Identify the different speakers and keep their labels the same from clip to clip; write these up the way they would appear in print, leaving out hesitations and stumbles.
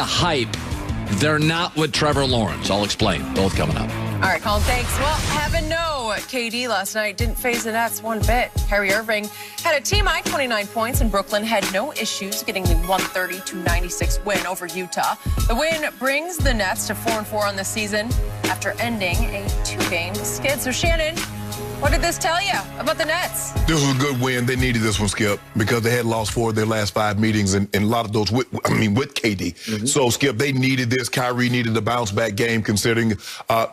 Speaker 1: the hype, they're not with Trevor Lawrence. I'll explain. Both coming up.
Speaker 2: All right, Colin, thanks. Well, having no KD last night didn't faze the Nets one bit. Kyrie Irving had a team-high 29 points, and Brooklyn had no issues getting the 130-96 win over Utah. The win brings the Nets to 4-4 on the season after ending a 2-game skid. So, Shannon, what did this tell you about the Nets?
Speaker 3: This was a good win. They needed this one, Skip, because they had lost 4 of their last 5 meetings, and a lot of those with KD. So, Skip, they needed this. Kyrie needed a bounce-back game, considering.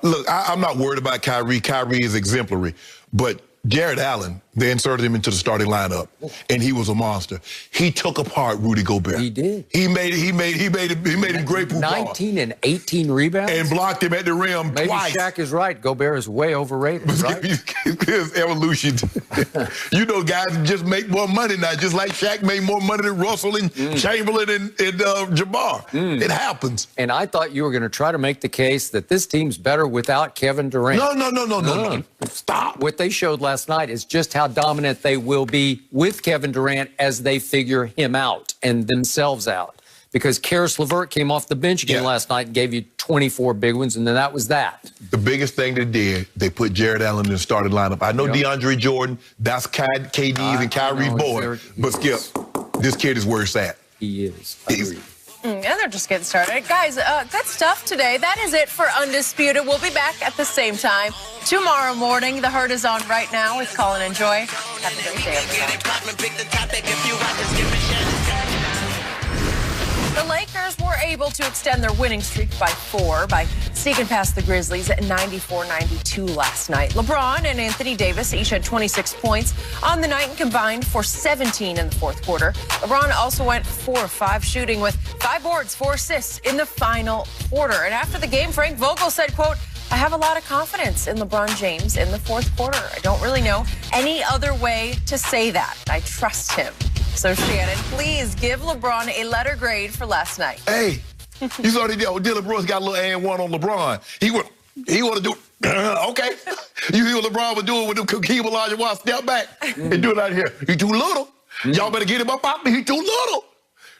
Speaker 3: Look, I'm not worried about Kyrie. Kyrie is exemplary. But Jared Allen, they inserted him into the starting lineup, and he was a monster. He took apart Rudy Gobert.
Speaker 4: He did.
Speaker 3: He made him great.
Speaker 4: 19 and 18 rebounds.
Speaker 3: And blocked him at the rim
Speaker 4: Maybe
Speaker 3: twice.
Speaker 4: Shaq is right. Gobert is way overrated, right?
Speaker 3: It's evolution. You know, guys just make more money now, just like Shaq made more money than Russell and Chamberlain and Jabbar. It happens.
Speaker 4: And I thought you were going to try to make the case that this team's better without Kevin Durant.
Speaker 3: No. Stop.
Speaker 4: What they showed last night is just how dominant they will be with Kevin Durant as they figure him out and themselves out. Because Karis LeVert came off the bench again last night and gave you 24 big ones, and then that was that.
Speaker 3: The biggest thing they did, they put Jared Allen in the starting lineup. I know DeAndre Jordan, that's KD's and Kyrie's boy. But, Skip, this kid is where it's at.
Speaker 4: He is.
Speaker 2: And they're just getting started. Guys, good stuff today. That is it for Undisputed. We'll be back at the same time tomorrow morning. The Herd is on right now with Colin and Joy. Have a great day, The Lakers were able to extend their winning streak by 4 by sneaking past the Grizzlies at 94-92 last night. LeBron and Anthony Davis each had 26 points on the night and combined for 17 in the fourth quarter. LeBron also went 4 of 5 shooting with 5 boards, 4 assists in the final quarter. And after the game, Frank Vogel said, quote, "I have a lot of confidence in LeBron James in the fourth quarter. I don't really know any other way to say that. I trust him." So, Shannon, please give LeBron a letter grade for last night.
Speaker 3: Hey, you saw Dylan Brooks got a little and-1 on LeBron. He want to do okay. You hear what LeBron was doing with the Hakeem Olajuwon step back and do it out here. He too little. Y'all better get him up out me. He too little.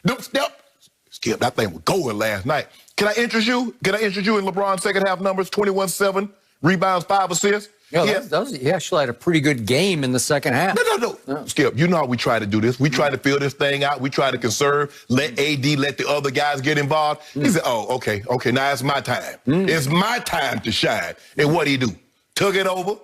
Speaker 3: Them step. Skip, that thing was going last night. Can I interest you? In LeBron's second half numbers? 21-7, rebounds, 5 assists.
Speaker 4: Yeah, he actually had a pretty good game in the second half.
Speaker 3: No. Skip, you know how we try to do this. We try to fill this thing out. We try to conserve, let AD, let the other guys get involved. He said, oh, okay, now it's my time. It's my time to shine. And what'd he do? Took it over.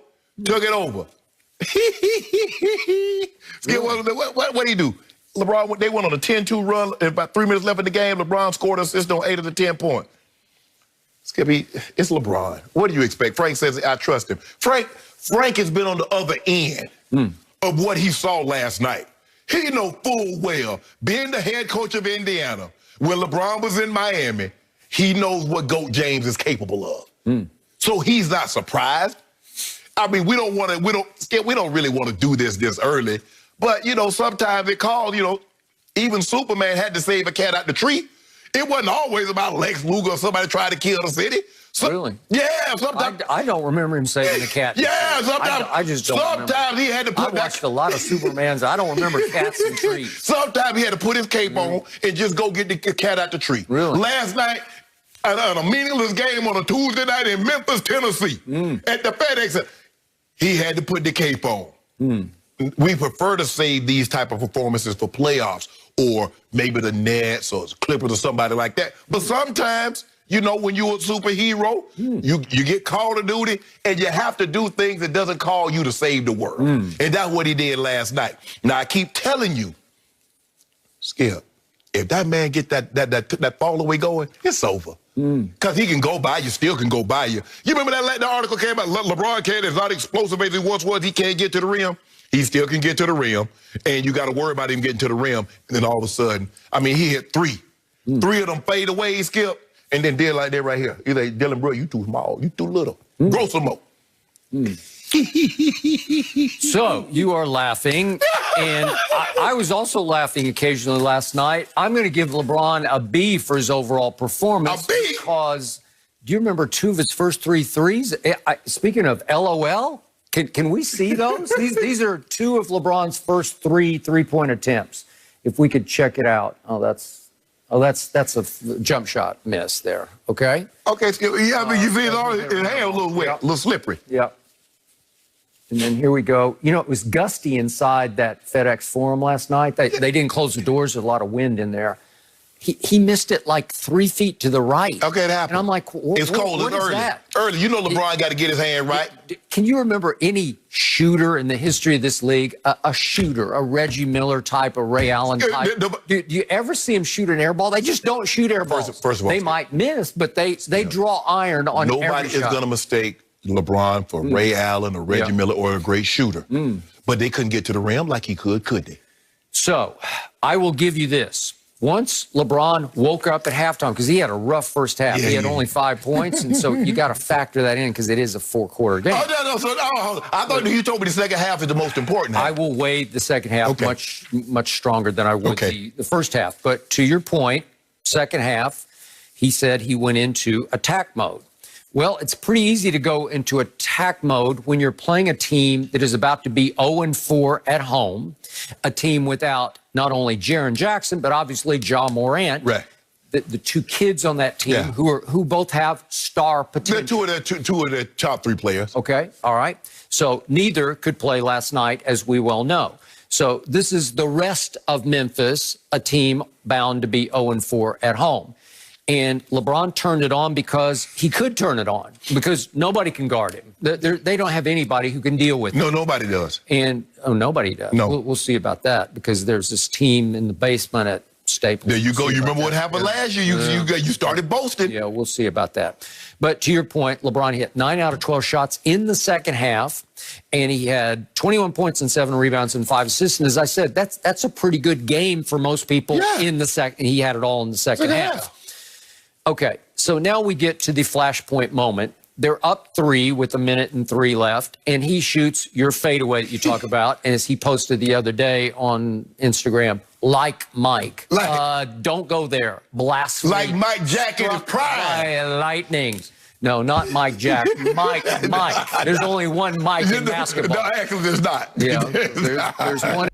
Speaker 3: Skip, what'd he do? LeBron, they went on a 10-2 run, and about 3 minutes left in the game. LeBron scored an assist on 8 of the 10 points. Skippy, it's LeBron. What do you expect? Frank says, I trust him. Frank has been on the other end of what he saw last night. He know full well, being the head coach of Indiana, when LeBron was in Miami, he knows what GOAT James is capable of. So he's not surprised. I mean, we don't really want to do this early, but, sometimes it calls, even Superman had to save a cat out the tree. It wasn't always about Lex Luger or somebody trying to kill the city.
Speaker 4: Really?
Speaker 3: Yeah, sometimes.
Speaker 4: I don't remember him saving a cat.
Speaker 3: Yeah, sometimes.
Speaker 4: I just don't remember.
Speaker 3: Sometimes he had to put
Speaker 4: I watched a lot of Supermans. I don't remember cats and trees.
Speaker 3: Sometimes he had to put his cape on and just go get the cat out the tree.
Speaker 4: Really?
Speaker 3: Last night, at a meaningless game on a Tuesday night in Memphis, Tennessee, at the FedEx Center, he had to put the cape on. We prefer to save these type of performances for playoffs or maybe the Nets or Clippers or somebody like that. But sometimes, when you're a superhero, you get called to duty and you have to do things that doesn't call you to save the world. And that's what he did last night. Now, I keep telling you, Skip, if that man get that fall away going, it's over. Because he can go by you, still can go by you. You remember that article came out, LeBron is not explosive as he once was, he can't get to the rim. He still can get to the rim, and you got to worry about him getting to the rim. And then all of a sudden, he hit 3. 3 of them fade away, Skip, and then did like that right here. He's like, Dylan Brooks, you too small, you too little. Grow some more.
Speaker 4: So you are laughing, and I was also laughing occasionally last night. I'm going to give LeBron a B for his overall performance.
Speaker 3: A B?
Speaker 4: Because do you remember 2 of his first 3 threes? Speaking of LOL, can we see those? These are 2 of LeBron's first 3 three-point attempts. If we could check it out. Oh, that's Oh, that's a jump shot miss there. Okay.
Speaker 3: Okay, yeah, but you see his hand a little wet, a little slippery.
Speaker 4: Yep. And then here we go. You know, it was gusty inside that FedEx Forum last night. They didn't close the doors. There's a lot of wind in there. He missed it like 3 feet to the right.
Speaker 3: Okay, it happened.
Speaker 4: And I'm like,
Speaker 3: it's cold. It's early. Early. You know LeBron got to get his hand right.
Speaker 4: Can you remember any shooter in the history of this league, a shooter, a Reggie Miller type, a Ray Allen type? Do you ever see him shoot an air ball? They just don't shoot air balls.
Speaker 3: First of all,
Speaker 4: they might miss, but they draw iron on every shot.
Speaker 3: Nobody is going to mistake LeBron for Ray Allen or Reggie Miller or a great shooter. But they couldn't get to the rim like he could they?
Speaker 4: So I will give you this. Once LeBron woke up at halftime, because he had a rough first half. He had only 5 points, and so you got to factor that in because it is a 4-quarter game.
Speaker 3: I thought you told me the second half is the most important half.
Speaker 4: I will weigh the second half much stronger than I would the first half. But to your point, second half, he said he went into attack mode. Well, it's pretty easy to go into attack mode when you're playing a team that is about to be 0-4 at home, a team without not only Jaren Jackson, but obviously Ja Morant.
Speaker 3: Right.
Speaker 4: The two kids on that team who both have star potential.
Speaker 3: They're two of the top 3 players.
Speaker 4: Okay, all right. So neither could play last night, as we well know. So this is the rest of Memphis, a team bound to be 0-4 at home. And LeBron turned it on because he could turn it on, because nobody can guard him. They don't have anybody who can deal with him.
Speaker 3: No, nobody does.
Speaker 4: And nobody does.
Speaker 3: No.
Speaker 4: We'll see about that, because there's this team in the basement at Staples.
Speaker 3: There you go. You remember what happened last year? You started boasting.
Speaker 4: Yeah, we'll see about that. But to your point, LeBron hit 9 out of 12 shots in the second half, and he had 21 points and 7 rebounds and 5 assists. And as I said, that's a pretty good game for most people in the second. He had it all in the second half. Okay, so now we get to the flashpoint moment. They're up 3 with 1:03 left, and he shoots your fadeaway that you talk about, and as he posted the other day on Instagram, like Mike. Don't go there. Blasphemy.
Speaker 3: Like Mike Jack in his prime.
Speaker 4: Lightning. No, not Mike Jack. Mike. There's only one Mike in basketball.
Speaker 3: No, actually, there's not.
Speaker 4: Yeah, there's one.